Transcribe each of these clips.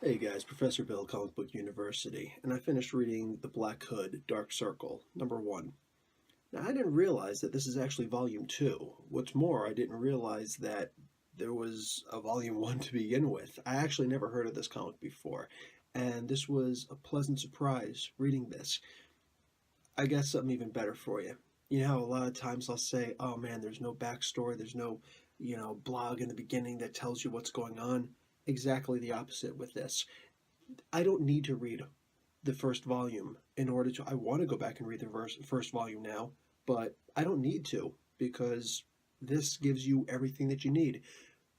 Hey guys, Professor Bill, Comic Book University, and I finished reading The Black Hood, Dark Circle, #1. Now, I didn't realize that this is actually Volume 2. What's more, I didn't realize that there was a Volume 1 to begin with. I actually never heard of this comic before, and this was a pleasant surprise reading this. I got something even better for you. You know how a lot of times I'll say, oh man, there's no backstory, there's no, blog in the beginning that tells you what's going on? Exactly the opposite with this. I don't need to read the first volume in order to. I want to go back and read the first volume now, but I don't need to because this gives you everything that you need.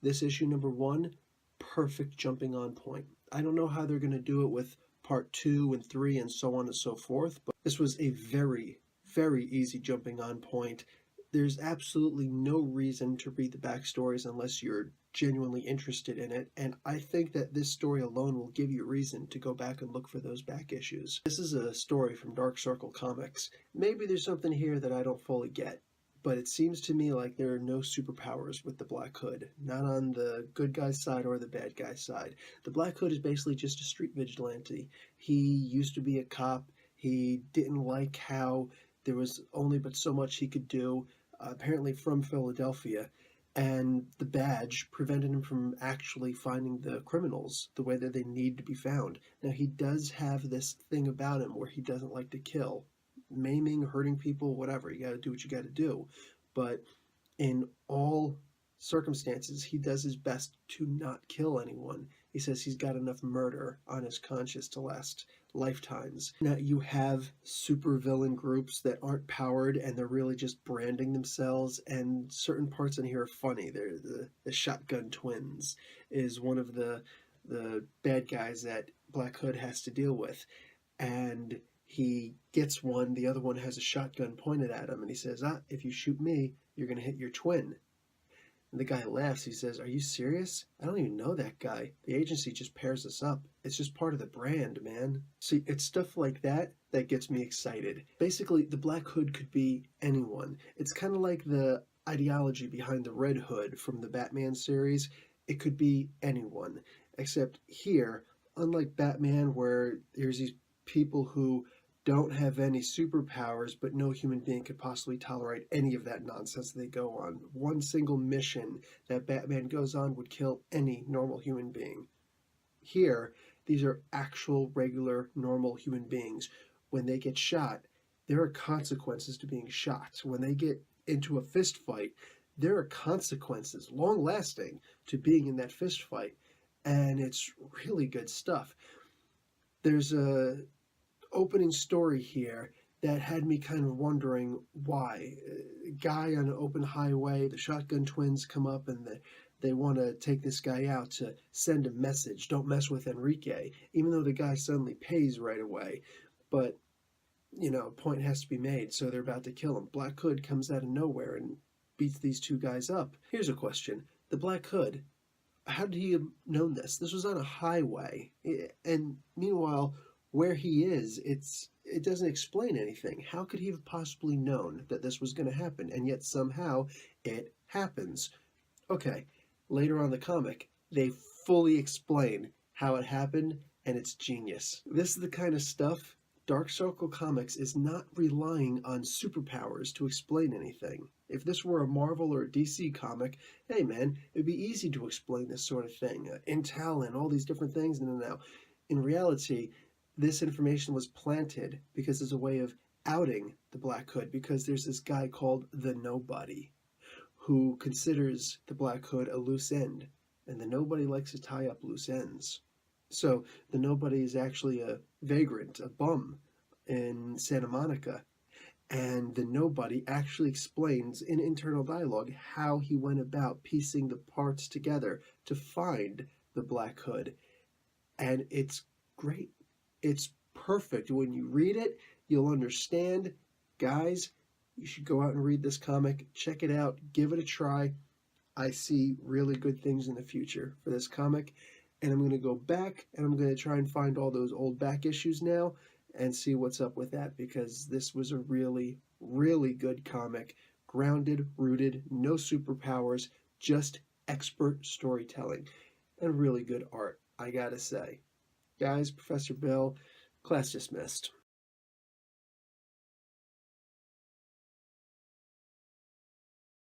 This issue #1, perfect jumping on point. I don't know how they're going to do it with part 2 and 3 and so on and so forth, but this was a very, very easy jumping on point. There's absolutely no reason to read the backstories unless you're genuinely interested in it, and I think that this story alone will give you reason to go back and look for those back issues. This is a story from Dark Circle Comics. Maybe there's something here that I don't fully get, but it seems to me like there are no superpowers with the Black Hood, not on the good guy's side or the bad guy's side. The Black Hood is basically just a street vigilante. He used to be a cop. He didn't like how there was only but so much he could do, apparently from Philadelphia, and the badge prevented him from actually finding the criminals the way that they need to be found. Now, he does have this thing about him where he doesn't like to kill. Maiming, hurting people, whatever, you gotta do what you gotta do. But in all circumstances, he does his best to not kill anyone. He says he's got enough murder on his conscience to last lifetimes. Now, you have supervillain groups that aren't powered and they're really just branding themselves, and certain parts in here are funny. They're the Shotgun Twins is one of the bad guys that Black Hood has to deal with, and he gets one. The other one has a shotgun pointed at him, and he says, if you shoot me, you're going to hit your twin. And the guy laughs. He says, are you serious? I don't even know that guy. The agency just pairs us up. It's just part of the brand, man. See, it's stuff like that that gets me excited. Basically, the Black Hood could be anyone. It's kind of like the ideology behind the Red Hood from the Batman series. It could be anyone. Except here, unlike Batman, where there's these people who don't have any superpowers, but no human being could possibly tolerate any of that nonsense they go on. One single mission that Batman goes on would kill any normal human being. Here, these are actual, regular, normal human beings. When they get shot, there are consequences to being shot. When they get into a fist fight, there are consequences, long lasting, to being in that fist fight. And it's really good stuff. There's a opening story here that had me kind of wondering why. A guy on an open highway, the Shotgun Twins come up and they want to take this guy out to send a message, don't mess with Enrique, even though the guy suddenly pays right away. But, point has to be made, so they're about to kill him. Black Hood comes out of nowhere and beats these two guys up. Here's a question. The Black Hood, how did he have known this? This was on a highway. And meanwhile, where he is, it doesn't explain anything. How could he have possibly known that this was going to happen? And yet somehow it happens. Okay, later on in the comic, they fully explain how it happened, and it's genius. This is the kind of stuff Dark Circle Comics is not relying on superpowers to explain anything. If this were a Marvel or a DC comic, hey man, it'd be easy to explain this sort of thing. Intel and all these different things. No. In reality, this information was planted because it's a way of outing the Black Hood, because there's this guy called the Nobody who considers the Black Hood a loose end, and the Nobody likes to tie up loose ends. So the Nobody is actually a vagrant, a bum in Santa Monica, and the Nobody actually explains in internal dialogue how he went about piecing the parts together to find the Black Hood, and it's great. It's perfect. When you read it, you'll understand. Guys, you should go out and read this comic. Check it out. Give it a try. I see really good things in the future for this comic. And I'm going to go back and I'm going to try and find all those old back issues now and see what's up with that, because this was a really, really good comic. Grounded, rooted, no superpowers, just expert storytelling and really good art, I gotta say. guys, Professor Bill. Class dismissed.